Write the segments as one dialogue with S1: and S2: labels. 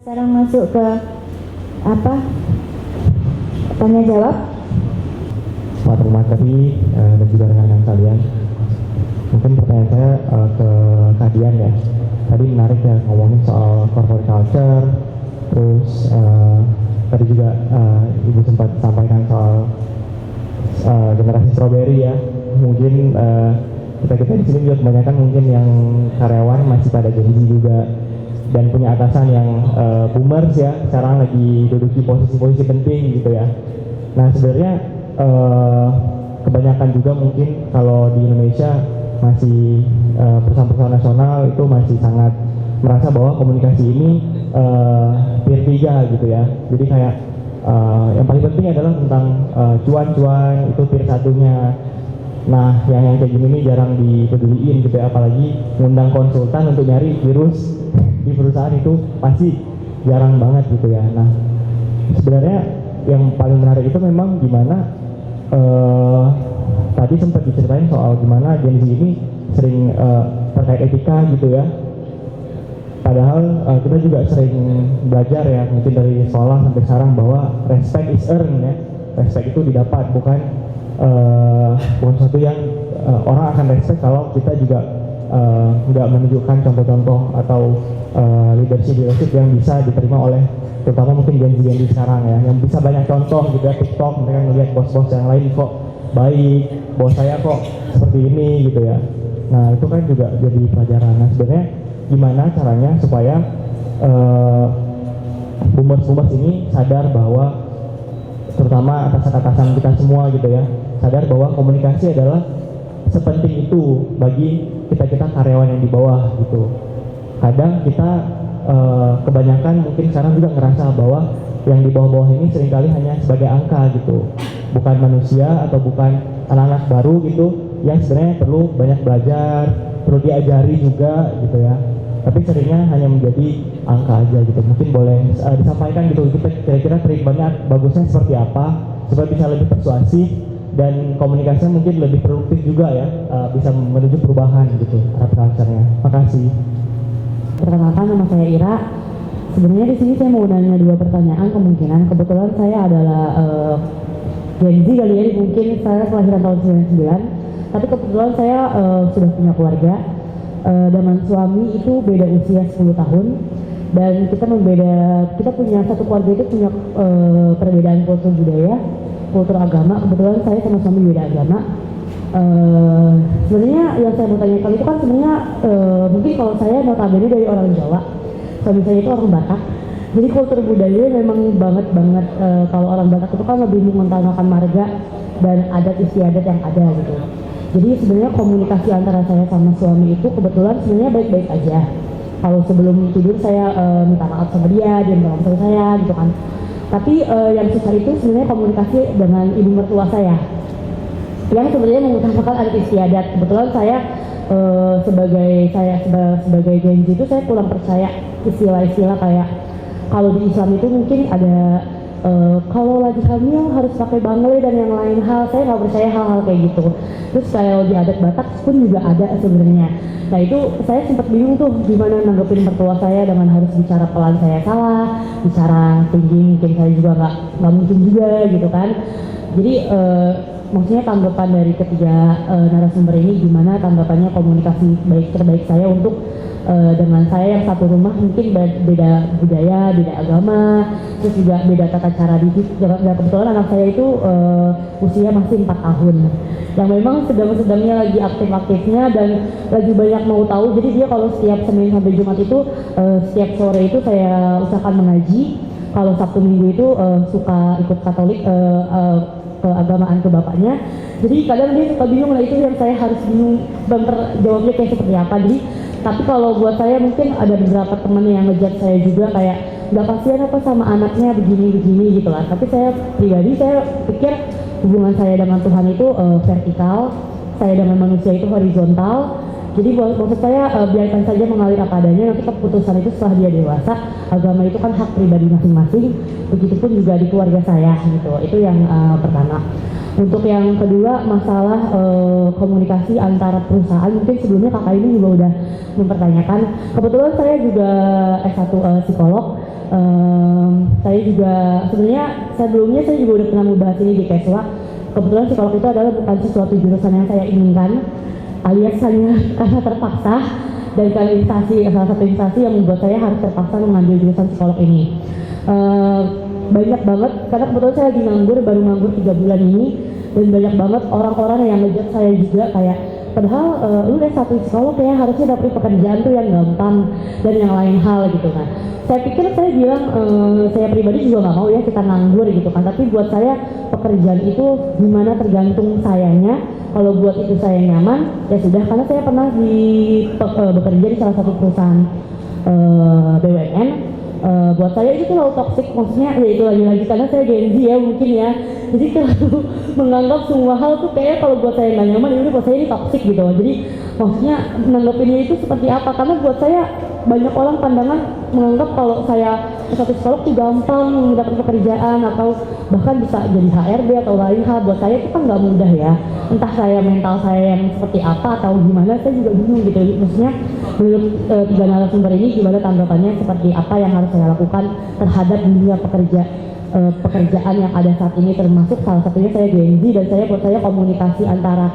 S1: Sekarang masuk ke apa? Tanya jawab.
S2: Terima kasih dan juga rekan-rekan sekalian. Mungkin pertanyaan saya ke Kak Dian ya. Tadi menarik ya ngomongin soal corporate culture, terus tadi juga Ibu sempat sampaikan soal generasi strawberry ya. Mungkin kita di sini juga kebanyakan mungkin yang karyawan masih pada Gen Z juga dan punya atasan yang boomers ya, sekarang lagi duduki posisi-posisi penting gitu ya. Nah sebenarnya kebanyakan juga mungkin kalau di Indonesia masih perusahaan-perusahaan nasional itu masih sangat merasa bahwa komunikasi ini tier 3 gitu ya. Jadi kayak yang paling penting adalah tentang cuan-cuan itu tier 1-nya. Nah yang kayak gini nih jarang dipeduliin gitu ya, apalagi ngundang konsultan untuk nyari virus di perusahaan itu pasti jarang banget gitu ya. Nah sebenarnya yang paling menarik itu memang gimana tadi sempat diceritain soal gimana Gen Z ini sering terkait etika gitu ya. Padahal kita juga sering belajar ya mungkin dari sekolah sampai sekarang bahwa respect is earned ya. Respect itu didapat, bukan sesuatu yang orang akan respect kalau kita juga nggak menunjukkan contoh-contoh atau leadership yang bisa diterima oleh terutama mungkin Gen Z sekarang ya, yang bisa banyak contoh gitu ya. TikTok mereka ngelihat bos-bos yang lain kok baik, bos saya kok seperti ini gitu ya. Nah itu kan juga jadi pelajaran. Nah sebenarnya gimana caranya supaya boomers ini sadar bahwa terutama atasan-atasan kita semua gitu ya, sadar bahwa komunikasi adalah sepenting itu bagi kita karyawan yang di bawah gitu. Kadang kita kebanyakan mungkin sekarang juga ngerasa bahwa yang di bawah-bawah ini seringkali hanya sebagai angka gitu, bukan manusia atau bukan anak-anak baru gitu yang sebenarnya perlu banyak belajar, perlu diajari juga gitu ya. Tapi seringnya hanya menjadi angka aja gitu. Mungkin boleh disampaikan gitu, kita kira-kira treatmentnya bagusnya seperti apa supaya bisa lebih persuasif dan komunikasinya mungkin lebih produktif juga ya, bisa menuju perubahan gitu culture-nya. Makasih.
S1: Perkenalkan, nama saya Ira. Sebenarnya di sini saya mau nanya 2 pertanyaan kemungkinan. Kebetulan saya adalah Gen Z kali ya, mungkin saya kelahiran tahun 99. Tapi kebetulan saya sudah punya keluarga. Dengan suami itu beda usia 10 tahun. Dan kita punya satu keluarga itu punya perbedaan kultur budaya, kultur agama. Kebetulan saya sama suami beda agama. Sebenarnya yang saya mau tanyakan itu kan sebenarnya mungkin kalau saya notabene dari orang Jawa, suami saya itu orang Batak. Jadi kultur budaya memang banget kalau orang Batak itu kan lebih mengutamakan marga dan adat istiadat yang ada gitu. Jadi sebenarnya komunikasi antara saya sama suami itu kebetulan sebenarnya baik-baik aja. Kalau sebelum tidur saya minta maaf sama dia minta maaf sama saya gitu kan. Tapi yang susah itu sebenarnya komunikasi dengan ibu mertua saya, yang sebenarnya mengutamakan adat istiadat. Kebetulan saya sebagai Gen Z itu saya kurang percaya istilah-istilah kayak kalau di Islam itu mungkin ada kalau lagi hamil harus pakai bangle dan yang lain hal. Saya nggak percaya hal-hal kayak gitu. Terus kalau di adat Batak pun juga ada sebenarnya. Nah itu saya sempat bingung tuh gimana nanggepin mertua saya dengan harus bicara pelan saya salah, bicara tinggi mungkin saya juga nggak mungkin juga gitu kan. Jadi maksudnya tanggapan dari ketiga narasumber ini gimana tanggapannya komunikasi terbaik saya untuk dengan saya yang satu rumah mungkin beda budaya, beda agama, terus juga beda tata cara didik. Kebetulan anak saya itu usia masih 4 tahun, yang memang sedang-sedangnya lagi aktif-aktifnya dan lagi banyak mau tahu. Jadi dia kalau setiap Senin sampai Jumat itu setiap sore itu saya usahakan mengaji. Kalau Sabtu Minggu itu suka ikut Katolik keagamaan ke bapaknya. Jadi kadang dia suka bingung lah, itu yang saya harus bingung jawabnya kayak seperti apa. Jadi tapi kalau buat saya mungkin ada beberapa teman yang ngejat saya juga kayak nggak kasihan apa sama anaknya begini gitu lah. Tapi saya pribadi saya pikir hubungan saya dengan Tuhan itu vertikal, saya dengan manusia itu horizontal. Jadi maksud saya biarkan saja mengalir apa adanya, nanti keputusan itu setelah dia dewasa. Agama itu kan hak pribadi masing-masing, begitupun juga di keluarga saya gitu. Itu yang pertama. Untuk yang kedua, masalah komunikasi antara perusahaan, mungkin sebelumnya kakak ini juga udah mempertanyakan. Kebetulan saya juga S1 psikolog, Saya juga sebenarnya sebelumnya saya juga udah pernah membahas ini di Keswa. Kebetulan psikolog itu adalah bukan sesuatu jurusan yang saya inginkan, alias hanya karena terpaksa dan karena salah satu instansi yang membuat saya harus terpaksa mengambil jurusan psikolog ini. Banyak banget, karena kebetulan saya lagi nganggur, baru nganggur 3 bulan ini, dan banyak banget orang-orang yang ngejat saya juga kayak, padahal lu S1 psikolog ya harusnya dapet pekerjaan tuh yang gampang dan yang lain hal gitu kan. Saya pikir saya bilang saya pribadi juga nggak mau ya kita nganggur gitu kan, tapi buat saya pekerjaan itu gimana tergantung sayanya. Kalau buat itu saya nyaman ya sudah, karena saya pernah bekerja di salah satu perusahaan BUMN. Buat saya itu terlalu toksik, maksudnya ya itu lagi-lagi karena saya Gen Z ya mungkin ya, jadi terlalu menganggap semua hal tuh kayak kalau buat saya nggak nyaman ini buat saya ini toksik gitu. Jadi maksudnya menanggapinnya itu seperti apa, karena buat saya banyak orang pandangan menganggap kalau saya satu psikolog tuh gampang mendapat pekerjaan atau bahkan bisa jadi HRD atau lain hal. Buat saya itu kan nggak mudah ya, entah saya mental saya yang seperti apa atau gimana, saya juga bingung gitu. Maksudnya menurut 3 narasumber ini gimana tanggapannya, seperti apa yang harus saya lakukan terhadap dunia pekerjaan yang ada saat ini, termasuk salah satunya saya Gen Z, dan buat saya komunikasi antara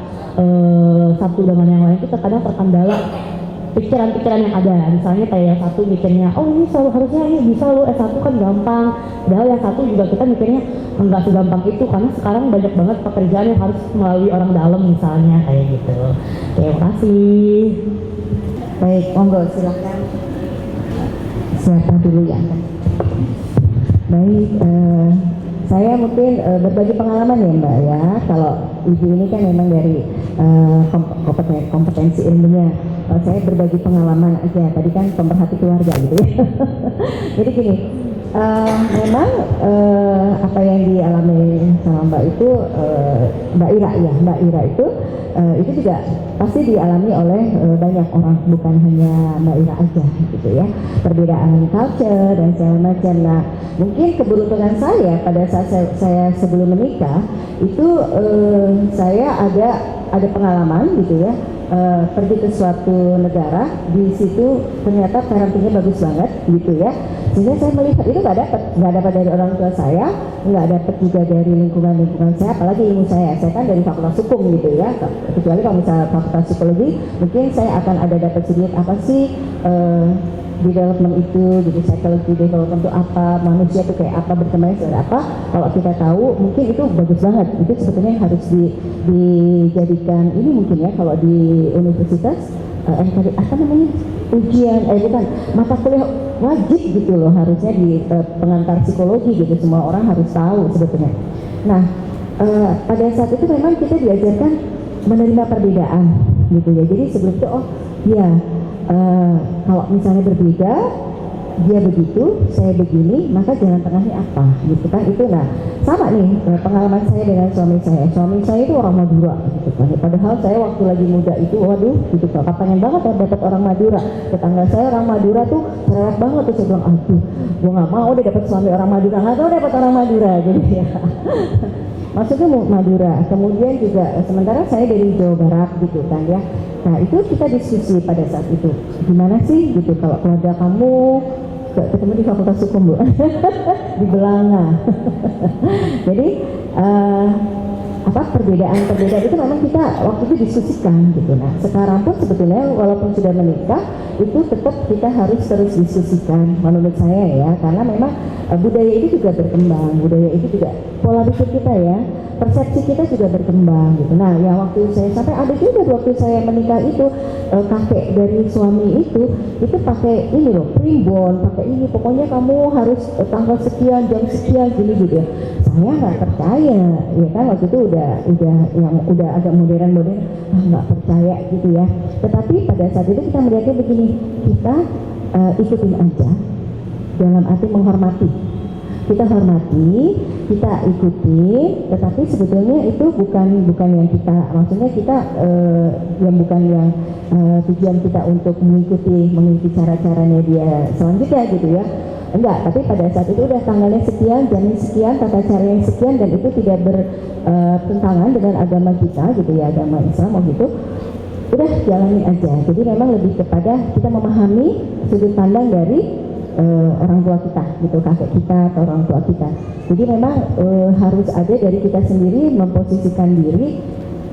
S1: satu dengan yang lain itu terkadang terkendala pikiran-pikiran yang ada. Misalnya kayak yang satu mikirnya, oh ini harusnya ini bisa lo S1 kan gampang, padahal yang satu juga kita mikirnya enggak segampang itu, karena sekarang banyak banget pekerjaan yang harus melalui orang dalam misalnya kayak gitu. Terima kasih.
S3: Baik, monggo silakan. Siapa dulu yang akan? Baik, saya mungkin berbagi pengalaman ya Mbak ya. Kalau Ibu ini kan memang dari kompetensi ilmunya. Saya berbagi pengalaman aja. Tadi kan pemerhati keluarga gitu ya. Jadi gini, memang apa yang dialami sama Mbak itu, Mbak Ira itu juga pasti dialami oleh banyak orang, bukan hanya Mbak Ira aja gitu ya. Perbedaan culture dan segala macam. Nah, mungkin keberuntungan saya pada saat saya sebelum menikah itu saya ada pengalaman gitu ya. Pergi ke suatu negara, di situ ternyata parentingnya bagus banget gitu ya, sehingga saya melihat itu nggak dapat dari orang tua saya, nggak dapat juga dari lingkungan saya, apalagi ilmu saya kan dari fakultas hukum gitu ya, kecuali kalau misalnya fakultas psikologi mungkin saya akan ada dapat sedikit apa sih development itu, jadi psychology development itu apa, manusia itu kayak apa, berkembang seperti apa. Kalau kita tahu mungkin itu bagus banget, itu sebetulnya harus dijadikan ini mungkin ya, kalau di universitas apa namanya, ujian bukan mata kuliah wajib gitu loh, harusnya di pengantar psikologi gitu, semua orang harus tahu sebetulnya. Nah pada saat itu memang kita diajarkan menerima perbedaan gitu ya, jadi sebelum itu oh ya kalau misalnya berbeda, dia begitu, saya begini, maka jalan tengahnya apa, gitu kan? Itu nah sama nih pengalaman saya dengan suami saya. Suami saya itu orang Madura, gitu kan? Padahal saya waktu lagi muda itu, waduh, gitu kan? Pengen banget ya dapat orang Madura. Tetangga saya orang Madura tuh cerewet banget tuh, saya bilang, aduh, gue nggak mau deh dapat suami orang Madura, nggak tahu dapat orang Madura, gitu ya. Maksudnya Madura. Kemudian juga sementara saya dari Jawa Barat, gitu kan ya. Nah itu kita diskusi pada saat itu, gimana sih gitu kalau keluarga kamu ketemu di Fakultas Hukum Bu di Belanga. Jadi perbedaan itu memang kita waktu itu diskusikan gitu. Nah sekarang pun sebetulnya walaupun sudah menikah itu tetap kita harus terus diskusikan menurut saya ya, karena memang budaya itu juga berkembang, budaya itu juga pola pikir kita ya, persepsi kita juga berkembang gitu. Nah yang waktu saya sampai ada juga waktu saya menikah itu kakek dari suami itu pakai ini loh, primbon, pakai ini, pokoknya kamu harus tanggal sekian, jam sekian gini gitu ya. Saya nggak percaya ya kan, waktu itu udah agak modern nggak percaya gitu ya. Tetapi pada saat itu kita melihatnya begini, kita ikutin aja dalam arti menghormati. Kita hormati, kita ikuti, tetapi sebetulnya itu bukan yang kita, maksudnya kita yang bukan yang tujuan kita untuk mengikuti cara-caranya dia selanjutnya gitu ya. Enggak, tapi pada saat itu udah tanggalnya sekian, jamnya sekian, tata cara yang sekian, dan itu tidak bertentangan dengan agama kita gitu ya, agama Islam gitu. Udah jalani aja. Jadi memang lebih kepada kita memahami sudut pandang dari orang tua kita gitu, kakek kita atau orang tua kita. Jadi memang harus ada dari kita sendiri memposisikan diri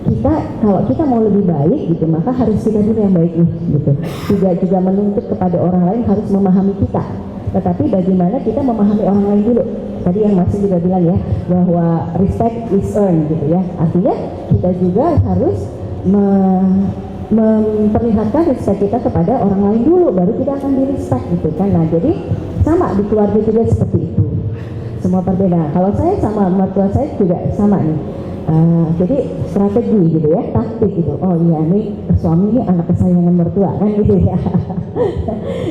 S3: kita, kalau kita mau lebih baik gitu maka harus kita dulu yang baik nih gitu. Tidak juga menuntut kepada orang lain harus memahami kita, tetapi bagaimana kita memahami orang lain dulu. Tadi yang Mas juga bilang ya bahwa respect is earned gitu ya, artinya kita juga harus memperlihatkan respect kita kepada orang lain dulu, baru kita akan di respect gitu kan. Nah jadi sama di keluarga juga seperti itu, semua perbedaan. Kalau saya sama mertua saya juga sama nih. Jadi strategi gitu ya, taktik gitu. Oh iya nih suami ini anak kesayangan mertua kan gitu ya.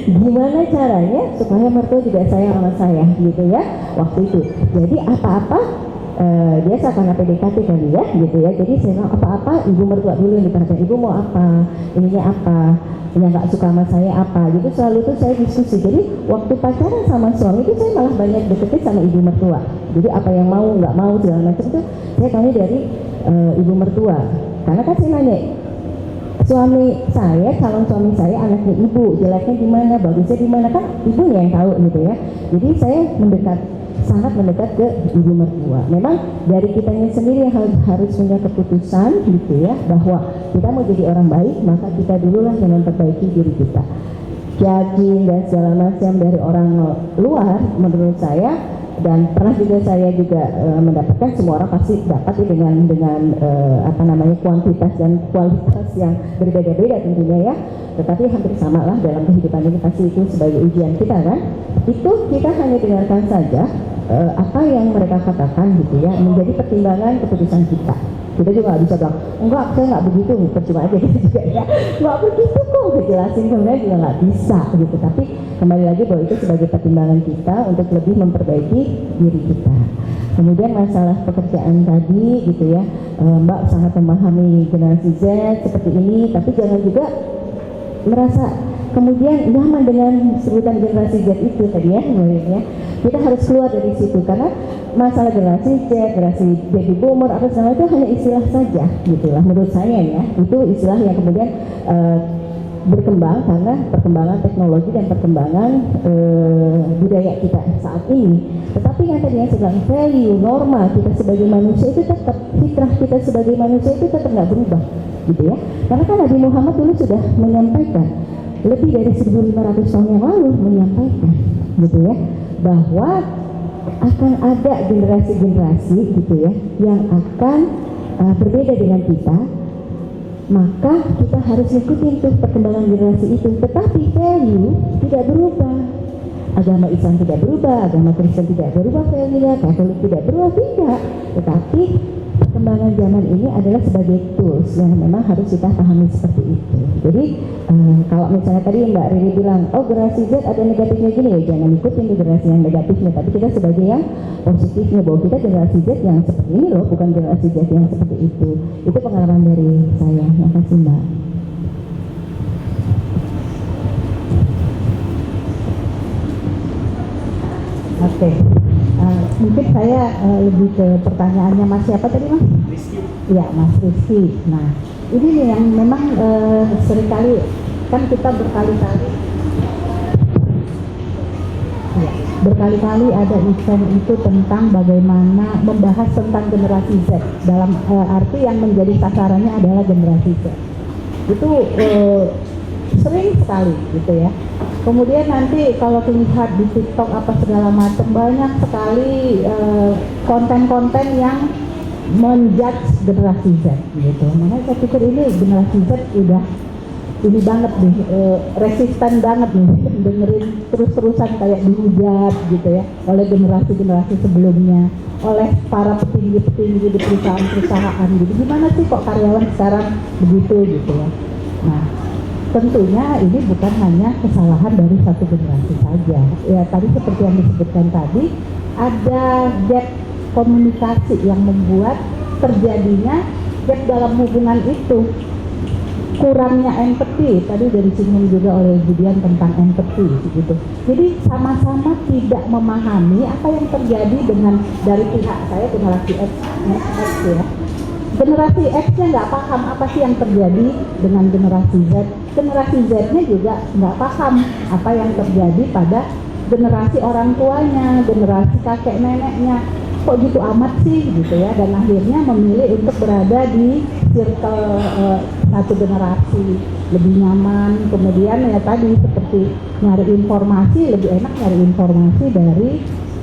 S3: Gimana caranya supaya mertua juga sayang sama saya gitu ya waktu itu. Jadi apa-apa dia karena PDKT kali ya gitu ya. Jadi saya bilang apa-apa ibu mertua dulu yang diperhatikan. Ibu mau apa, ininya apa, yang nggak suka sama saya apa. Gitu selalu tuh saya diskusi. Jadi waktu pacaran sama suami itu saya malah banyak deketin sama ibu mertua. Jadi apa yang mau nggak mau segala macam itu saya tahu dari ibu mertua. Karena kan saya nanya suami saya, calon suami saya anaknya ibu, jeleknya di mana, bagusnya di mana, kan ibunya yang tahu gitu ya. Jadi saya sangat mendekat ke ibu mertua. Memang dari kitanya sendiri yang harus punya keputusan gitu ya, bahwa kita mau jadi orang baik, maka kita dululah yang memperbaiki diri kita. Judging dan segala macam dari orang luar menurut saya, dan pernah juga saya mendapatkan, semua orang pasti dapat ya dengan kuantitas dan kualitas yang berbeda-beda tentunya ya, tetapi hampir sama lah dalam kehidupan ini, pasti itu sebagai ujian kita kan. Itu kita hanya dengarkan saja apa yang mereka katakan gitu ya, menjadi pertimbangan keputusan kita. Kita juga nggak bisa bilang enggak, saya nggak begitu, percuma aja gitu juga ya, nggak begitu kok, dijelasin kemudian juga nggak bisa gitu. Tapi kembali lagi bahwa itu sebagai pertimbangan kita untuk lebih memperbaiki diri kita. Kemudian masalah pekerjaan tadi gitu ya, Mbak sangat memahami generasi Z seperti ini, tapi jangan juga merasa kemudian nyaman dengan sebutan generasi Z itu tadi ya, ya. Kita harus keluar dari situ, karena masalah generasi Z, generasi baby boomer atau segala itu hanya istilah saja gitulah menurut saya ya. Itu istilah yang kemudian berkembang karena perkembangan teknologi dan perkembangan budaya kita saat ini. Tetapi yang tadi yang sedang value, norma kita sebagai manusia itu tetap, fitrah kita sebagai manusia itu tetap nggak berubah gitu ya. Karena kan Nabi Muhammad dulu sudah menyampaikan lebih dari 1500 tahun yang lalu, menyampaikan gitu ya, bahwa akan ada generasi-generasi gitu ya yang akan berbeda dengan kita, maka kita harus ikutin tuh perkembangan generasi itu. Tetapi value tidak berubah, agama Islam tidak berubah, agama Kristen tidak berubah, value-nya Katolik tidak berubah, tidak. Tetapi perkembangan zaman ini adalah sebagai tools yang memang harus kita pahami seperti itu. Jadi kalau misalnya tadi Mbak Riri bilang, oh generasi Z ada negatifnya gini ya, jangan ikutin generasi yang negatifnya, tapi kita sebagai yang positifnya, bahwa kita generasi Z yang seperti ini loh, bukan generasi Z yang seperti itu. Itu pengalaman dari saya. Terima kasih Mbak.
S4: Oke. Mungkin saya lebih ke pertanyaannya Mas siapa tadi Mas? Rizky. Iya Mas Rizky. Nah ini nih yang memang seringkali kan kita berkali-kali ada event itu tentang bagaimana membahas tentang generasi Z, dalam arti yang menjadi sasarannya adalah generasi Z. Itu sering sekali gitu ya. Kemudian nanti kalau lihat di TikTok apa segala macam, banyak sekali konten-konten yang menjudge generasi Z gitu. Makanya saya pikir ini generasi Z udah ini banget nih, resisten banget nih dengerin terus-terusan kayak dihujat gitu ya oleh generasi-generasi sebelumnya, oleh para petinggi-petinggi di perusahaan-perusahaan gitu. Gimana sih kok karyawan sekarang begitu gitu ya. Nah tentunya ini bukan hanya kesalahan dari satu generasi saja. Ya tadi seperti yang disebutkan tadi, ada gap komunikasi yang membuat terjadinya gap dalam hubungan itu. Kurangnya empati, tadi dari singgung juga oleh Budian tentang empati gitu. Jadi sama-sama tidak memahami apa yang terjadi dengan dari pihak saya generasi X ya. Generasi X-nya nggak paham apa sih yang terjadi dengan generasi Z. Generasi Z-nya juga nggak paham apa yang terjadi pada generasi orang tuanya, generasi kakek neneknya, kok gitu amat sih gitu ya, dan akhirnya memilih untuk berada di circle satu generasi lebih nyaman. Kemudian ya tadi seperti nyari informasi, lebih enak nyari informasi dari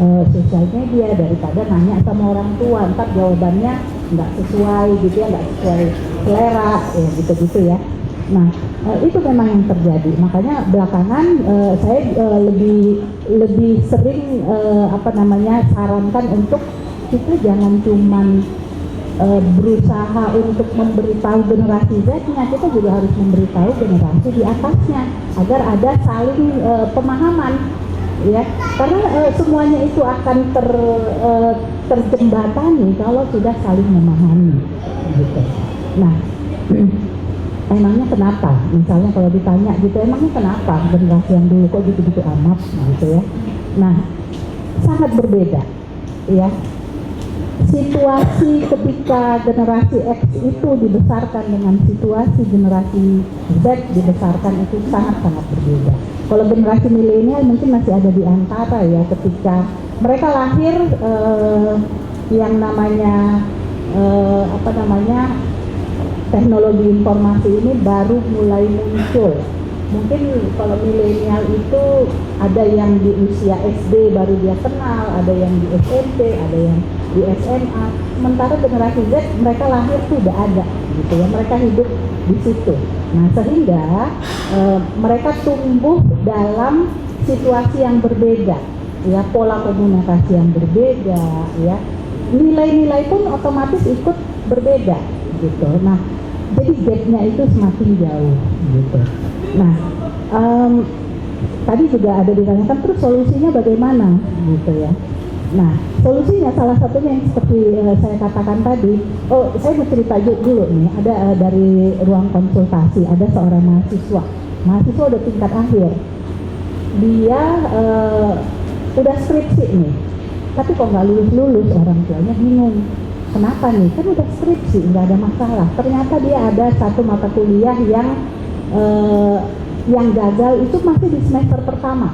S4: sosial media daripada nanya sama orang tua, ntar jawabannya nggak sesuai gitu ya, nggak sesuai selera ya gitu-gitu ya. Nah itu memang yang terjadi, makanya belakangan saya lebih sering sarankan untuk kita jangan cuman berusaha untuk memberitahu generasi Z-nya, kita juga harus memberitahu generasi di atasnya agar ada saling pemahaman ya, karena semuanya itu akan terjembatani kalau sudah saling memahami gitu. Nah emangnya kenapa? Misalnya kalau ditanya gitu, emangnya kenapa generasi yang dulu kok gitu-gitu amat gitu ya. Nah, sangat berbeda ya. Situasi ketika generasi X itu dibesarkan dengan situasi generasi Z dibesarkan itu sangat-sangat berbeda. Kalau generasi milenial mungkin masih ada di antara ya, ketika mereka lahir yang namanya teknologi informasi ini baru mulai muncul. Mungkin kalau milenial itu ada yang di usia SD baru dia kenal, ada yang di SMP, ada yang di SMA. Sementara generasi Z mereka lahir tuh udah ada gitu ya, mereka hidup di situ. Nah sehingga mereka tumbuh dalam situasi yang berbeda, ya, pola komunikasi yang berbeda, ya, nilai-nilai pun otomatis ikut berbeda gitu. Nah jadi gapnya itu semakin jauh gitu. Nah tadi juga ada ditanyakan terus solusinya bagaimana gitu ya. Nah solusinya salah satunya yang seperti saya katakan tadi. Saya mau cerita dulu nih, ada dari ruang konsultasi ada seorang mahasiswa udah tingkat akhir, dia udah skripsi nih, tapi kok nggak lulus orang tuanya bingung. Kenapa nih? Kan udah skripsi, nggak ada masalah. Ternyata dia ada satu mata kuliah yang gagal itu masih di semester pertama.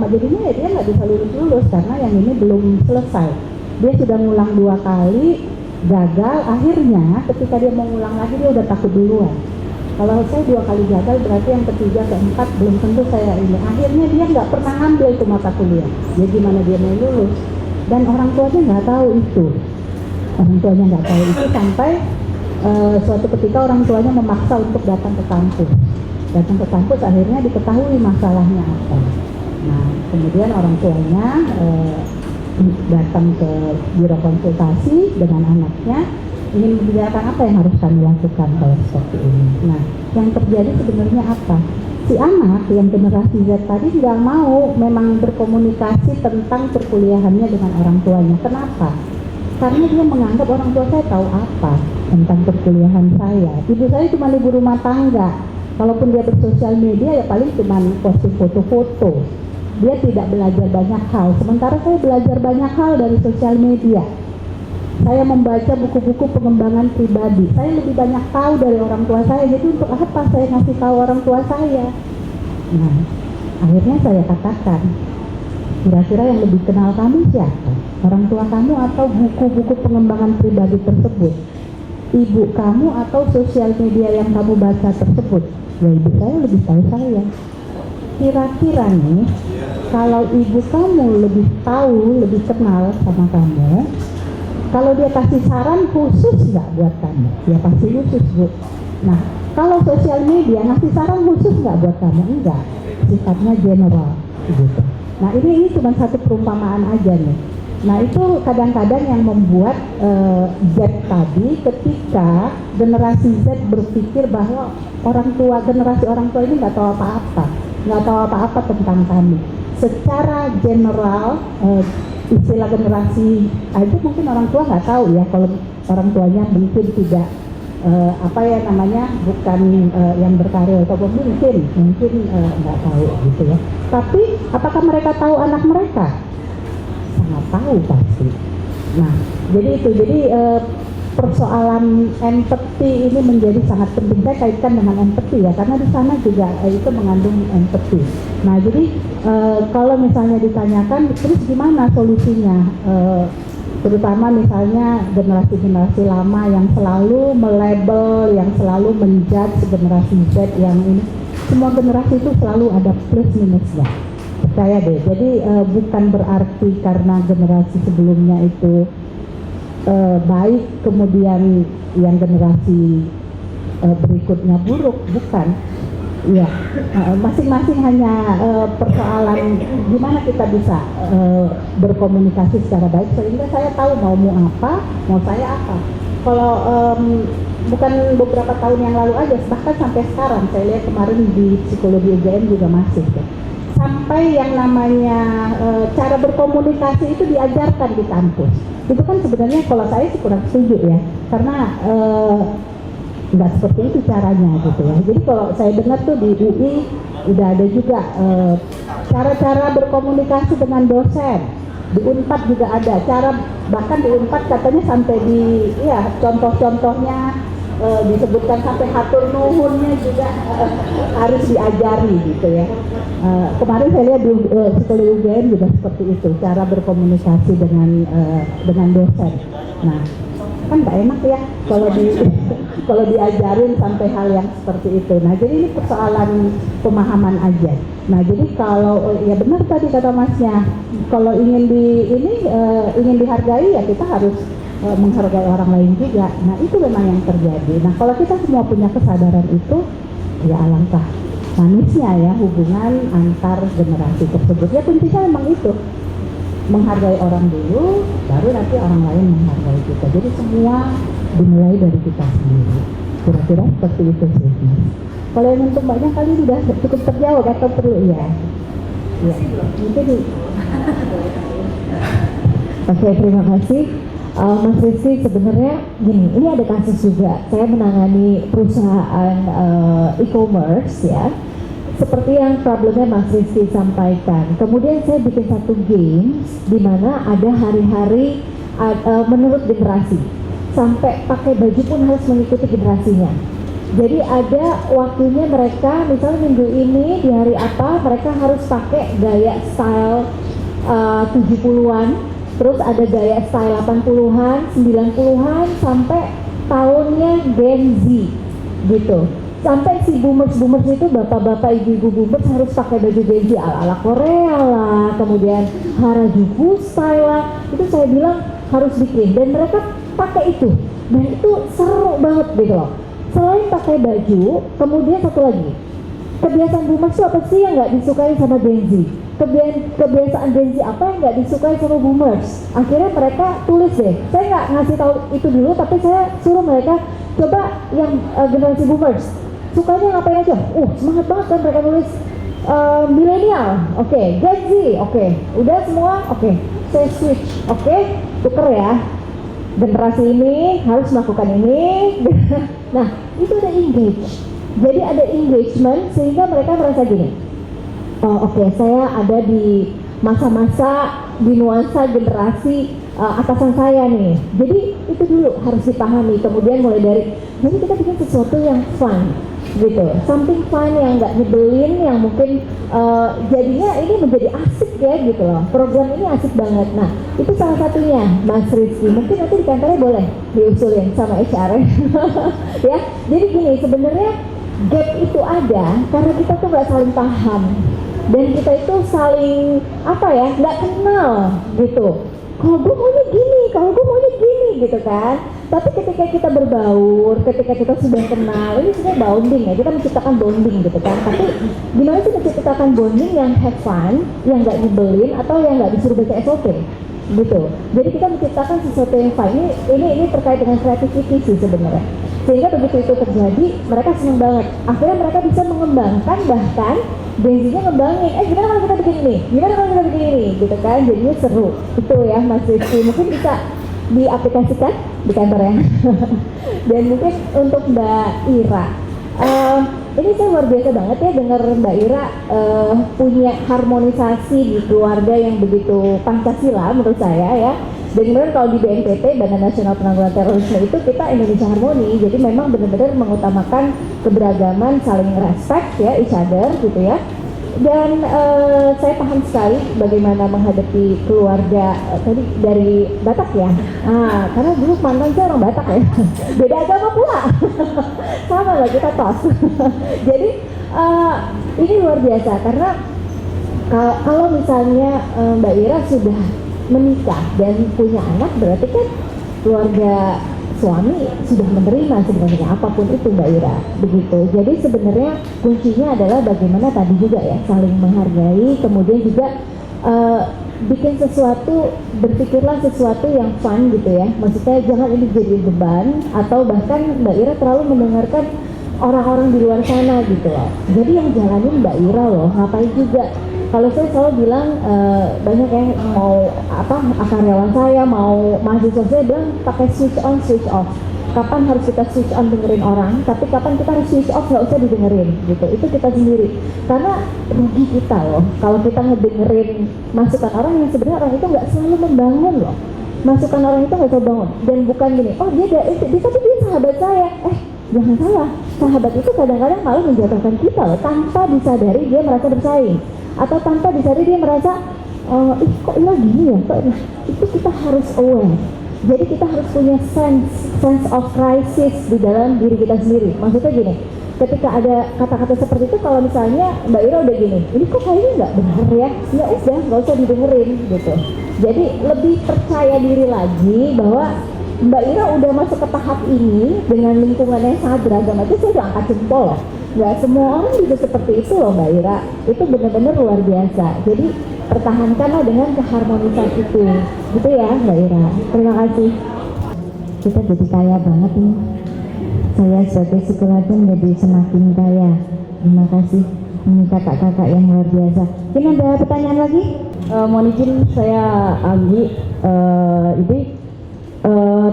S4: Jadinya ya dia nggak bisa lulus karena yang ini belum selesai. Dia sudah ngulang 2 kali, gagal. Akhirnya ketika dia mau ngulang lagi dia udah takut duluan. Kalau saya 2 kali gagal berarti yang ketiga, keempat belum tentu saya ini. Akhirnya dia nggak pernah ambil itu mata kuliah. Ya gimana dia mau lulus? Dan orang tuanya nggak tahu itu. Sampai suatu ketika orang tuanya memaksa untuk datang ke kampus. Akhirnya diketahui masalahnya apa. Nah kemudian orang tuanya datang ke biro konsultasi dengan anaknya, ingin membicarakan apa yang harus kami lakukan kalau seperti ini. Nah yang terjadi sebenarnya apa? Si anak yang generasi Z tadi tidak mau memang berkomunikasi tentang perkuliahannya dengan orang tuanya. Kenapa? Karena dia menganggap orang tua saya tahu apa tentang perkuliahan saya. Ibu saya cuma ibu rumah tangga. Kalaupun dia bersosial media ya paling cuma posting foto-foto. Dia tidak belajar banyak hal. Sementara saya belajar banyak hal dari sosial media. Saya membaca buku-buku pengembangan pribadi. Saya lebih banyak tahu dari orang tua saya. Jadi untuk apa saya ngasih tahu orang tua saya? Nah, akhirnya saya katakan, kira-kira yang lebih kenal kamu siapa? Orang tua kamu atau buku-buku pengembangan pribadi tersebut? Ibu kamu atau sosial media yang kamu baca tersebut? Ya ibu saya lebih tahu saya. Kira-kira nih, kalau ibu kamu lebih tahu, lebih kenal sama kamu, kalau dia kasih saran khusus nggak buat kamu? Ya pasti khusus, Bu. Nah, kalau sosial media ngasih saran khusus nggak buat kamu? Enggak, sifatnya general gitu. Nah ini cuma satu perumpamaan aja nih. Nah itu kadang-kadang yang membuat Z tadi, ketika generasi Z berpikir bahwa generasi orang tua ini nggak tahu apa-apa tentang kami. Secara general istilah generasi aja mungkin orang tua nggak tahu ya, kalau orang tuanya mungkin tidak bukan yang berkarir atau mungkin nggak tahu gitu ya. Tapi apakah mereka tahu anak mereka? Sangat tahu pasti. Nah jadi persoalan empati ini menjadi sangat penting. Saya kaitkan dengan empati ya, karena di sana juga itu mengandung empati. Nah, jadi kalau misalnya ditanyakan terus gimana solusinya, terutama misalnya generasi-generasi lama yang selalu melabel, yang selalu menjudge generasi Z yang ini, semua generasi itu selalu ada plus minusnya. Percaya deh. Jadi bukan berarti karena generasi sebelumnya itu baik, kemudian yang generasi berikutnya buruk, bukan. Ya, masing-masing hanya persoalan gimana kita bisa berkomunikasi secara baik sehingga saya tahu mau apa, mau saya apa. Kalau bukan beberapa tahun yang lalu aja, bahkan sampai sekarang saya lihat kemarin di psikologi UGM juga masih. Sampai yang namanya cara berkomunikasi itu diajarkan di kampus. Itu kan sebenarnya kalau saya sih kurang setuju ya, karena nggak seperti itu caranya gitu ya. Jadi kalau saya dengar tuh di UI udah ada juga cara-cara berkomunikasi dengan dosen. Di Unpad juga ada cara, bahkan di Unpad katanya sampai di contoh-contohnya disebutkan sampai hatur nuhunnya juga harus diajari gitu ya. Kemarin saya lihat di psikologi UGM juga seperti itu, cara berkomunikasi dengan dosen. Nah, kan nggak enak ya kalau diajarin sampai hal yang seperti itu. Nah, jadi ini persoalan pemahaman aja. Nah, jadi kalau ya benar tadi kata Masnya, kalau ingin dihargai ya kita harus menghargai orang lain juga. Nah, itu memang yang terjadi. Nah, kalau kita semua punya kesadaran itu, ya alangkah manisnya ya hubungan antar generasi tersebut. Ya kuncinya memang itu, menghargai orang dulu, baru nanti orang lain menghargai kita. Jadi semua dimulai dari kita sendiri. Kira-kira seperti itu sih. Kalau yang untuk banyak kali sudah cukup terjawab atau perlu ya? Ya, mungkin.
S3: Oke, terima kasih. Mas Rizky, sebenarnya gini, ini ada kasus juga. Saya menangani perusahaan e-commerce ya, seperti yang problemnya Mas Rizky sampaikan. Kemudian saya bikin satu games di mana ada hari-hari menurut generasi, sampai pakai baju pun harus mengikuti generasinya. Jadi ada waktunya mereka, misalnya minggu ini di hari apa mereka harus pakai gaya style 70-an. Terus ada gaya style 80-an, 90-an, sampai tahunnya Gen Z gitu. Sampai si boomers itu bapak-bapak, ibu-ibu boomers harus pakai baju Gen Z ala-ala Korea lah, kemudian Harajuku style lah. Itu saya bilang harus bikin, dan mereka pakai itu. Dan itu seru banget gitu loh. Selain pakai baju, kemudian satu lagi, kebiasaan boomers itu apa sih yang nggak disukai sama Gen Z? Kebiasaan Gen Z apa yang nggak disukai sama boomers? Akhirnya mereka tulis deh. Saya nggak ngasih tahu itu dulu, tapi saya suruh mereka coba yang generasi boomers sukanya ngapain aja. Semangat banget kan mereka tulis. Milenial, oke. Gen Z, oke. Udah semua, oke. Saya switch, oke. Tuker ya. Generasi ini harus melakukan ini. Nah, itu ada engage. Jadi ada engagement sehingga mereka merasa gini. Oke, saya ada di masa-masa di nuansa generasi atasan saya nih. Jadi itu dulu harus dipahami. Kemudian mulai dari, jadi kita bikin sesuatu yang fun gitu, something fun yang nggak nyebelin, yang mungkin jadinya ini menjadi asik ya gitu loh. Program ini asik banget. Nah, itu salah satunya Mas Rizky. Mungkin nanti di kantornya boleh diusulin sama HR ya. Jadi gini, sebenarnya gap itu ada karena kita tuh nggak saling paham. Dan kita itu saling nggak kenal gitu. Kalau gue maunya gini, kalau gue maunya gini gitu kan. Tapi ketika kita berbaur, ketika kita sudah kenal, ini sebenarnya bonding ya. Kita menciptakan bonding gitu kan. Tapi gimana sih menciptakan bonding yang have fun, yang nggak nyebelin atau yang nggak disuruh baca SOP gitu. Jadi kita menciptakan sesuatu yang fun. Ini terkait dengan creativity sih sebenarnya. Sehingga begitu itu terjadi, mereka senang banget. Akhirnya mereka bisa mengembangkan, bahkan Gen-Z-nya ngembangin, gimana kalau kita bikin ini? Gimana kalau kita bikin ini? Gitu kan, jadinya seru. Itu ya Mas Rizky, mungkin bisa diaplikasikan di kantor ya. Dan mungkin untuk Mbak Ira, ini saya luar biasa banget ya dengar Mbak Ira punya harmonisasi di keluarga yang begitu Pancasila menurut saya ya. Dan kemudian kalau di BNPT, Badan Nasional Penanggulangan Terorisme itu kita Indonesia Harmoni, jadi memang benar-benar mengutamakan keberagaman, saling respect ya, each other gitu ya. Dan saya paham sekali bagaimana menghadapi keluarga tadi dari Batak ya. Karena dulu mantan saya orang Batak ya, beda agama pula. Sama lah kita tos. Jadi ini luar biasa karena kalau misalnya Mbak Ira sudah menikah dan punya anak, berarti kan keluarga suami sudah menerima sebenarnya apapun itu Mbak Ira, begitu. Jadi sebenarnya kuncinya adalah bagaimana tadi juga ya, saling menghargai, kemudian juga bikin sesuatu, berpikirlah sesuatu yang fun gitu ya. Maksudnya jangan ini jadi beban, atau bahkan Mbak Ira terlalu mendengarkan orang-orang di luar sana gitu loh. Jadi yang jalanin Mbak Ira loh, ngapain juga. Kalau saya selalu bilang banyak yang mau karyawan saya, mau mahasiswa saya bilang pakai switch on, switch off. Kapan harus kita switch on dengerin orang, tapi kapan kita harus switch off nggak usah didengerin gitu. Itu kita sendiri. Karena rugi kita loh kalau kita ngedengerin masukan orang yang sebenarnya orang itu nggak selalu membangun loh. Masukan orang itu nggak selalu bangun. Dan bukan gini, oh dia tapi dia sahabat saya. Jangan salah, sahabat itu kadang-kadang malah menjatuhkan kita loh, tanpa disadari dia merasa bersaing. Atau tanpa disadari dia merasa kok ini gini ya, itu kita harus aware. Jadi kita harus punya sense of crisis di dalam diri kita sendiri. Maksudnya gini, ketika ada kata-kata seperti itu, kalau misalnya Mbak Ira udah gini, ini kok kayaknya nggak benar ya udah nggak usah didengerin gitu. Jadi lebih percaya diri lagi bahwa Mbak Ira udah masuk ke tahap ini dengan lingkungan yang sangat beragam, itu saya udah angkat jempol loh. Nggak semua orang juga seperti itu loh Mbak Ira, itu benar-benar luar biasa. Jadi pertahankanlah dengan keharmonisan itu, gitu ya Mbak Ira. Terima kasih. Kita jadi kaya banget nih. Saya sebagai psikologi menjadi semakin kaya. Terima kasih. Ini kakak-kakak yang luar biasa. Mungkin ada pertanyaan lagi?
S1: Mohon izin saya Anggi,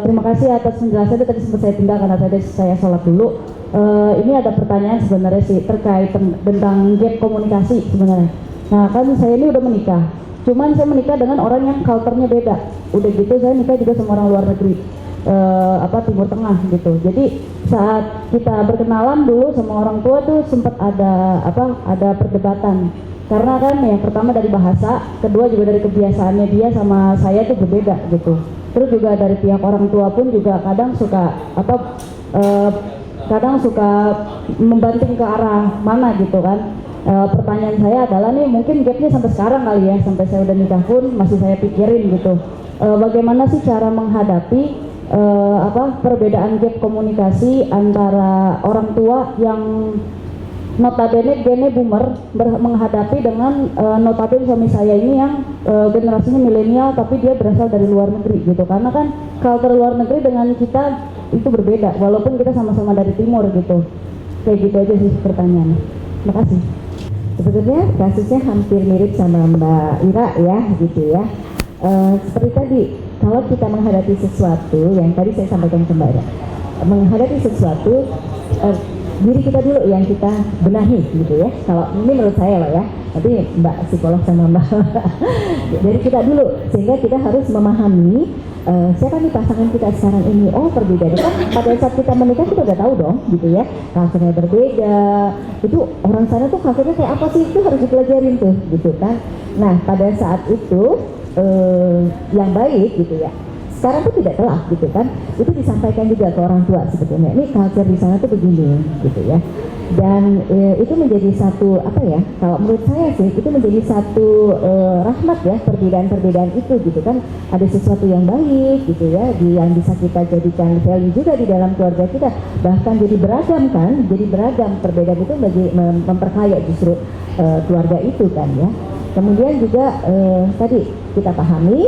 S1: terima kasih atas penjelasannya. Tadi sempat saya tinggal karena tadi saya sholat dulu. Ini ada pertanyaan sebenarnya sih terkait tentang gap komunikasi sebenarnya. Nah kan saya ini udah menikah, cuman saya menikah dengan orang yang culture-nya beda. Udah gitu saya nikah juga sama orang luar negeri, Timur Tengah gitu. Jadi saat kita berkenalan dulu sama orang tua tuh sempat ada perdebatan. Karena kan yang pertama dari bahasa, kedua juga dari kebiasaannya dia sama saya tuh berbeda gitu. Terus juga dari pihak orang tua pun juga kadang suka membanting ke arah mana gitu kan. Pertanyaan saya adalah nih, mungkin gapnya sampai sekarang kali ya, sampai saya udah nikah pun masih saya pikirin gitu. Bagaimana sih cara menghadapi perbedaan gap komunikasi antara orang tua yang notabene boomer menghadapi dengan notabene suami saya ini yang generasinya milenial tapi dia berasal dari luar negeri gitu. Karena kan culture luar negeri dengan kita itu berbeda walaupun kita sama-sama dari timur gitu. Kayak gitu aja sih pertanyaannya. Terima kasih.
S3: Sebetulnya kasusnya hampir mirip sama Mbak Ira ya gitu ya. Seperti tadi, kalau kita menghadapi sesuatu yang tadi saya sampaikan ke Mbak Ira, menghadapi sesuatu diri kita dulu yang kita benahi gitu ya. Kalau ini menurut saya loh ya, tapi Mbak psikolog sama Mbak dari kita dulu, sehingga kita harus memahami siapa nih pasangan kita sekarang ini. Oh perbedaan kan pada saat kita menikah kita udah tahu dong gitu ya, culture-nya berbeda. Itu orang sana tuh culture-nya kayak apa sih, itu harus dipelajarin tuh gitu kan. Nah pada saat itu yang baik gitu ya, sekarang tuh tidak telat gitu kan, itu disampaikan juga ke orang tua sebetulnya, ini culture di sana tuh begini gitu ya. Dan itu menjadi satu kalau menurut saya sih itu menjadi satu rahmat ya, perbedaan-perbedaan itu gitu kan. Ada sesuatu yang baik gitu ya, yang bisa kita jadikan value juga di dalam keluarga kita, bahkan jadi beragam kan, jadi beragam. Perbedaan itu memperkaya justru keluarga itu kan ya. Kemudian juga tadi kita pahami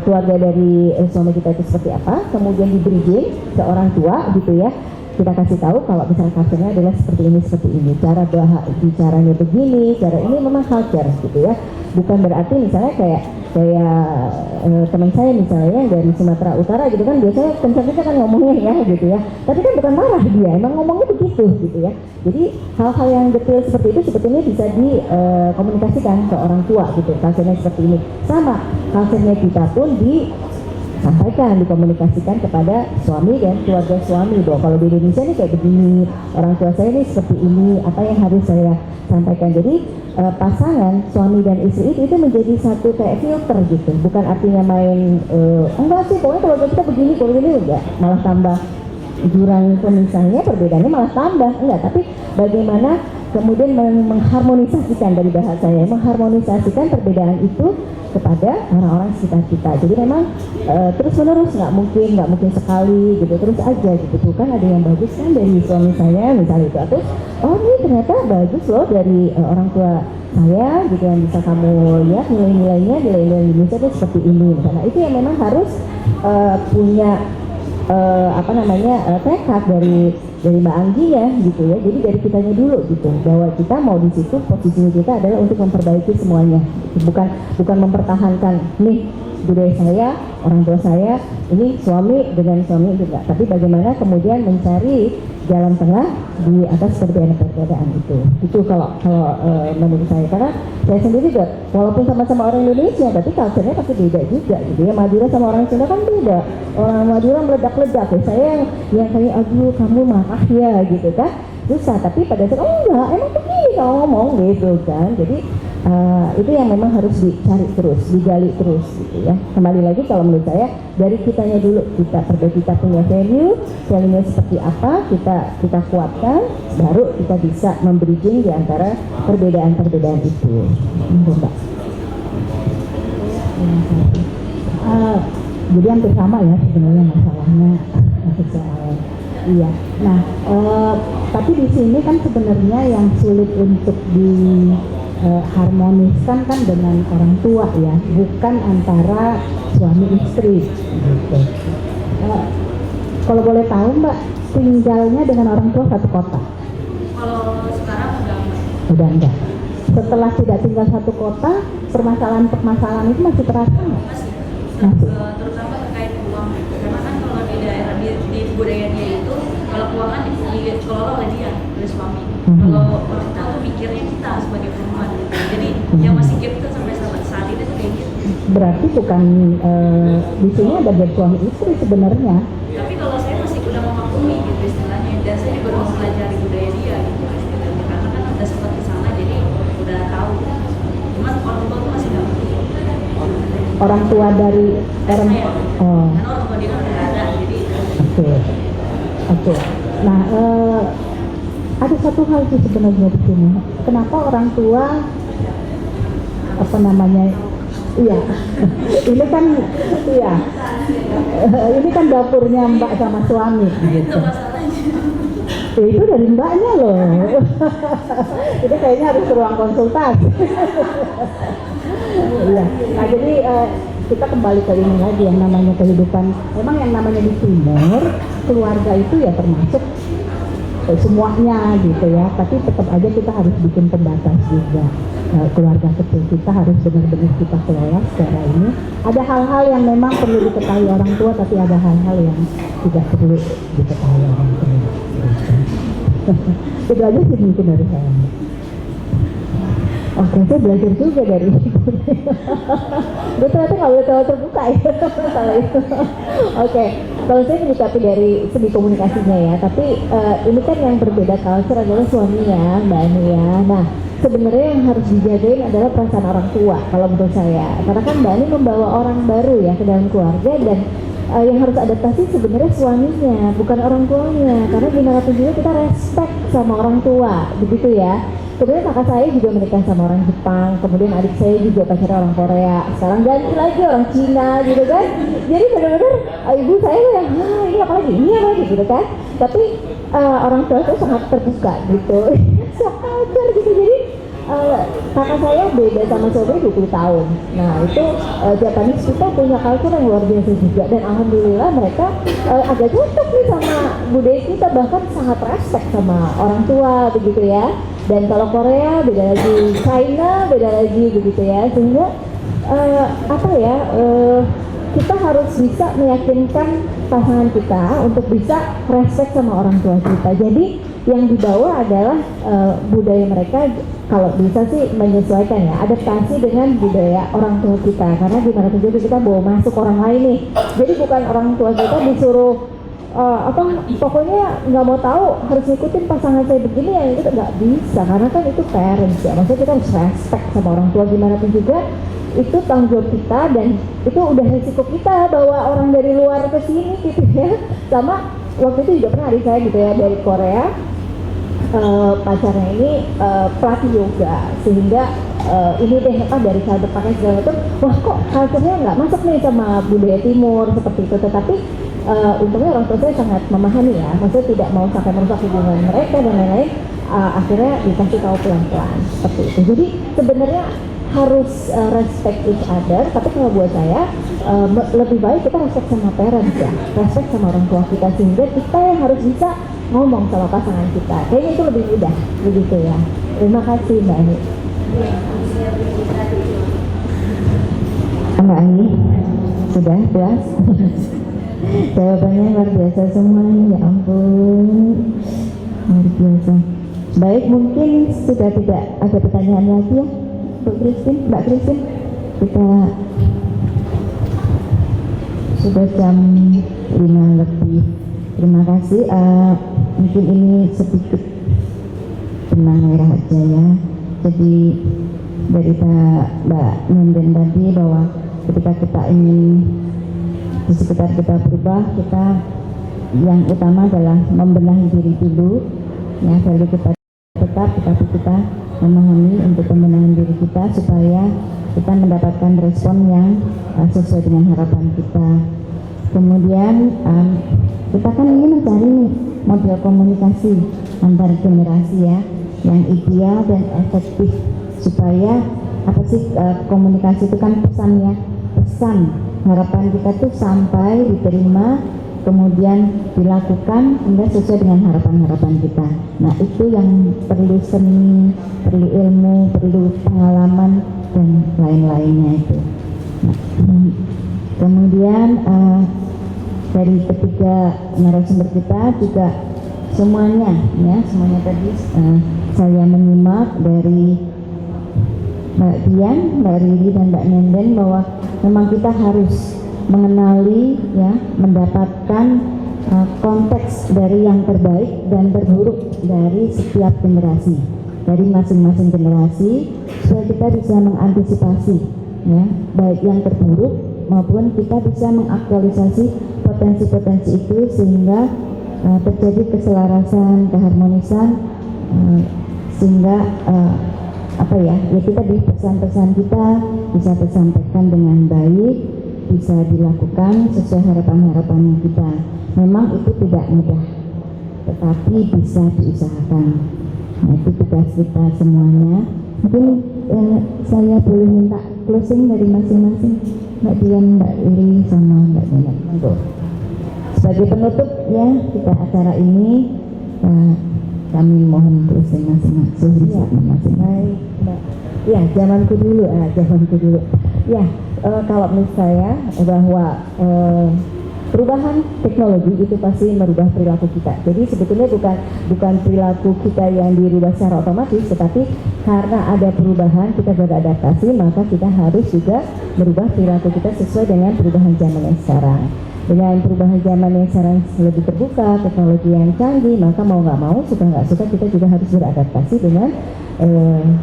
S3: keluarga dari suami kita itu seperti apa, kemudian di bridging ke orang tua gitu ya. Kita kasih tahu kalau misalnya culture-nya adalah seperti ini, cara bicaranya begini, cara ini memang culture gitu ya. Bukan berarti misalnya kayak kayak teman saya misalnya yang dari Sumatera Utara gitu kan, biasanya kencang-kencang kan ngomongnya ya gitu ya, tapi kan bukan marah dia, emang ngomongnya begitu gitu ya. Jadi hal-hal yang detail seperti itu sebetulnya bisa dikomunikasikan ke orang tua gitu, culture-nya seperti ini. Sama culture-nya kita pun disampaikan, dikomunikasikan kepada suami dan keluarga suami, bahwa kalau di Indonesia ini kayak begini, orang tua saya ini seperti ini, apa yang harus saya sampaikan. Jadi pasangan suami dan istri itu menjadi satu kayak filter gitu, bukan artinya main enggak sih pokoknya kalau kita begini kalau ini enggak, malah tambah jurang pemisahnya, perbedaannya malah tambah, enggak, tapi bagaimana kemudian mengharmonisasikan, dari bahasanya mengharmonisasikan perbedaan itu kepada orang-orang sekitar kita. Jadi memang terus menerus, nggak mungkin sekali gitu, terus aja gitu. Tuh kan ada yang bagus kan dari suami saya misalnya itu, terus oh ini ternyata bagus loh dari orang tua saya gitu, yang bisa kamu lihat nilai-nilainya, nilai-nilai Indonesia itu seperti ini misalnya. Itu yang memang harus punya tekad dari Mbak Anggi ya gitu ya. Jadi dari kitanya dulu gitu, bahwa kita mau di situ, posisinya kita adalah untuk memperbaiki semuanya, bukan mempertahankan nih budaya saya, orang tua saya, ini suami dengan suami itu enggak, tapi bagaimana kemudian mencari jalan tengah di atas perbedaan-perbedaan itu. Itu kalau menurut saya, karena saya sendiri juga walaupun sama-sama orang Indonesia, tapi culture-nya pasti beda juga gitu ya. Madura sama orang Sunda kan beda. Orang Madura meledak-ledak ya, saya yang kayak aduh kamu marah ya gitu kan, susah. Tapi pada saat enggak, emang begini kalau ngomong gitu kan. Jadi itu yang memang harus dicari terus, digali terus gitu ya. Kembali lagi kalau menurut saya dari kitanya dulu, kita punya value-nya seperti apa, kita kuatkan, baru kita bisa membridging di antara perbedaan-perbedaan itu. Mbak.
S4: Jadi hampir sama ya sebenarnya masalahnya soal iya. Nah, tapi di sini kan sebenarnya yang sulit untuk harmoniskan kan dengan orang tua ya, bukan antara suami istri gitu. Kalau boleh tahu Mbak, tinggalnya dengan orang tua satu kota?
S5: Kalau sekarang
S4: Udah enggak. Setelah tidak tinggal satu kota, permasalahan itu masih terasa nggak? Masih.
S5: terutama terkait uang, karena kan kalau di daerah di budaya dia itu kalau keuangan dikelola oleh dia, oleh suami. Kalau kita tuh mikirnya kita sebagai perempuan gitu. Jadi yang masih gap tuh sampai saat ini tuh kayak gitu.
S4: Berarti bukan di sini ada gap suami istri sebenarnya.
S5: Tapi kalau saya masih udah memaklumi gitu istilahnya, dan saya juga udah mempelajari budaya dia gitu istilahnya, karena kan udah sempat ke sana jadi udah tahu. Cuman orang tua tuh masih nggak ngerti.
S4: Orang tua dari orang
S5: Saya,
S4: oh.
S5: karena orang tua dia kan udah ada, jadi
S4: Oke. Nah, ada satu hal sih sebenarnya di sini. Kenapa orang tua Iya, ini kan ini kan dapurnya Mbak sama suami.
S5: itu masalahnya.
S4: Itu dari Mbaknya loh. Itu kayaknya harus ke ruang konsultasi. Iya. Nah jadi kita kembali ke ini lagi, yang namanya kehidupan. Memang yang namanya di timur, keluarga itu ya termasuk semuanya gitu ya. Tapi tetap aja kita harus bikin pembatas juga. Keluarga kecil kita harus benar-benar kita kelola secara ini. Ada hal-hal yang memang perlu diketahui orang tua, tapi ada hal-hal yang tidak perlu diketahui orang tua. Itu aja sih mungkin dari saya. Oke, saya belajar juga dari itu. Gue ternyata nggak boleh terlalu terbuka ya masalah itu. Oke, kalau saya menyikapi dari segi komunikasinya ya, tapi ini kan yang berbeda culture adalah suaminya, Mbak Ani ya. Nah, sebenarnya yang harus dijagain adalah perasaan orang tua kalau menurut saya. Karena kan Mbak Ani membawa orang baru ya ke dalam keluarga, dan yang harus adaptasi sebenarnya suaminya, bukan orang tuanya. Karena gimana pun juga kita respect sama orang tua, begitu ya. Kemudian kakak saya juga menikah sama orang Jepang, kemudian adik saya juga pacarnya orang Korea, sekarang ganti lagi orang Cina gitu kan. Jadi benar-benar ibu saya yang ini apa lagi gitu kan. Tapi orang tua saya sangat terbuka gitu, sadar gitu. Jadi kakak saya beda sama suami 20 tahun. Nah itu Japanese kita punya culture yang luar biasa juga, dan alhamdulillah mereka agak cocok nih sama budaya kita, bahkan sangat respect sama orang tua begitu ya. Dan kalau Korea beda lagi, China beda lagi begitu ya, sehingga
S3: kita harus bisa meyakinkan pasangan kita untuk bisa respect sama orang tua kita. Jadi yang dibawa adalah budaya mereka, kalau bisa sih menyesuaikan ya, adaptasi dengan budaya orang tua kita, karena gimana pun juga kita bawa masuk orang lain nih. Jadi bukan orang tua kita disuruh pokoknya nggak mau tahu, harus ngikutin pasangan saya begini, ya itu nggak bisa, karena kan itu parents ya, maksudnya kita harus respect sama orang tua gimana pun juga, itu tanggung jawab kita dan itu udah resiko kita bawa orang dari luar ke sini gitu ya. Sama waktu itu juga pernah adik saya gitu ya dari Korea, pacarnya ini pelatih yoga, sehingga ini deh dari cara berpakaian segala macam, wah kok culture-nya nggak masuk nih sama budaya timur seperti itu, tetapi untungnya orang tua saya sangat memahami ya, maksudnya tidak mau sampai merusak hubungan mereka dan lain-lain. Akhirnya dikasih tahu pelan-pelan seperti itu. Jadi sebenarnya harus respect each other, tapi kalau buat saya lebih baik kita respect sama parents ya, respect sama orang tua kita, sehingga kita yang harus bisa ngomong sama pasangan kita. Kayaknya itu lebih mudah begitu ya. Terima kasih Mbak Ani. Mbak Ani sudah puas? Jawabannya luar biasa semuanya, ya ampun, luar biasa. Baik, mungkin sudah tidak ada pertanyaan lagi ya, Mbak Christine. Kita sudah jam 5 lebih. Terima kasih. Mungkin ini sedikit benang merah aja ya. Jadi dari Mbak Nenden tadi bahwa ketika kita ingin di sekitar kita berubah, kita yang utama adalah membenahi diri dulu ya, lalu kita tetap, tetapi kita memahami untuk pembenahan diri kita supaya kita mendapatkan respon yang sesuai dengan harapan kita. Kemudian kita kan ingin mencari model komunikasi antar generasi ya yang ideal dan efektif, supaya apa sih komunikasi itu kan pesan harapan kita tuh sampai diterima, kemudian dilakukan hingga sesuai dengan harapan-harapan kita. Nah itu yang perlu seni, perlu ilmu, perlu pengalaman dan lain-lainnya itu. Nah, kemudian dari ketiga narasumber kita juga semuanya tadi saya menyimak dari Mbak Dian, Mbak Riri dan Mbak Nenden bahwa memang kita harus mengenali ya, mendapatkan konteks dari yang terbaik dan terburuk dari setiap generasi, dari masing-masing generasi, supaya kita bisa mengantisipasi ya, baik yang terburuk maupun kita bisa mengaktualisasi potensi-potensi itu sehingga terjadi keselarasan, keharmonisan, sehingga kita di pesan-pesan kita bisa tersampaikan dengan baik, bisa dilakukan sesuai harapan-harapan kita. Memang itu tidak mudah, tetapi bisa diusahakan. Nah, itu tugas kita semuanya. Mungkin saya boleh minta closing dari masing-masing, Mbak Dian, Mbak Iri, sama Mbak Nenek. Monggo. Sebagai penutup ya kita acara ini, kami mohon closing masing-masing. Baik, Mbak. Ya, zamanku dulu. Ya, kalau menurut saya bahwa perubahan teknologi itu pasti merubah perilaku kita. Jadi sebetulnya bukan perilaku kita yang dirubah secara otomatis, tetapi karena ada perubahan kita beradaptasi, maka kita harus juga merubah perilaku kita sesuai dengan perubahan zaman yang sekarang. Dengan perubahan zaman yang sekarang lebih terbuka, teknologi yang canggih, maka mau nggak mau, suka nggak suka, kita juga harus beradaptasi dengan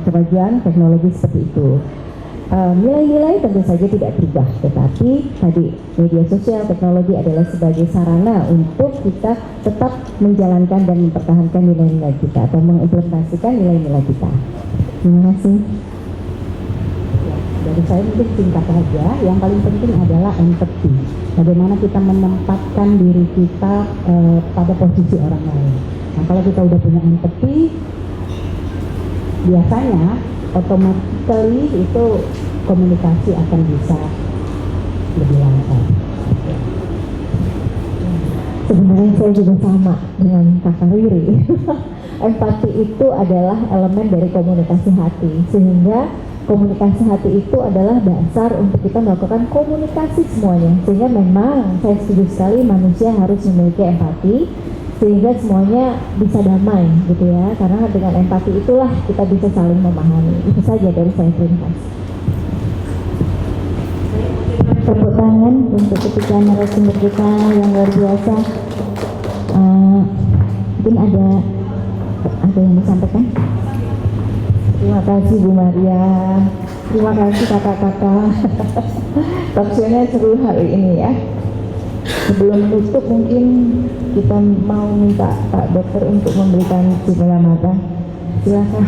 S3: kemajuan teknologi seperti itu. Nilai-nilai tentu saja tidak berubah, tetapi tadi media sosial, teknologi adalah sebagai sarana untuk kita tetap menjalankan dan mempertahankan nilai-nilai kita atau mengimplementasikan nilai-nilai kita. Terima kasih.
S4: Dari saya mungkin singkat saja, yang paling penting adalah empati. Bagaimana kita menempatkan diri kita pada posisi orang lain. Nah, kalau kita udah punya empati, biasanya otomatis itu komunikasi akan bisa lebih lancar.
S3: Sebenarnya saya juga sama dengan Kakak Riri. Empati itu adalah elemen dari komunikasi hati, sehingga komunikasi hati itu adalah dasar untuk kita melakukan komunikasi semuanya. Sehingga memang saya setuju sekali manusia harus memiliki empati sehingga semuanya bisa damai gitu ya. Karena dengan empati itulah kita bisa saling memahami. Itu saja dari saya, terima kasih.
S4: Tepuk tangan untuk ketiga narasumber kita yang luar biasa. Mungkin ada yang disampaikan?
S3: Terima kasih Bu Maria. Terima kasih kakak-kakak. Talkshow-nya seru hari ini ya. Sebelum tutup mungkin kita mau minta Pak Dokter untuk memberikan penyelamatan. Silakan.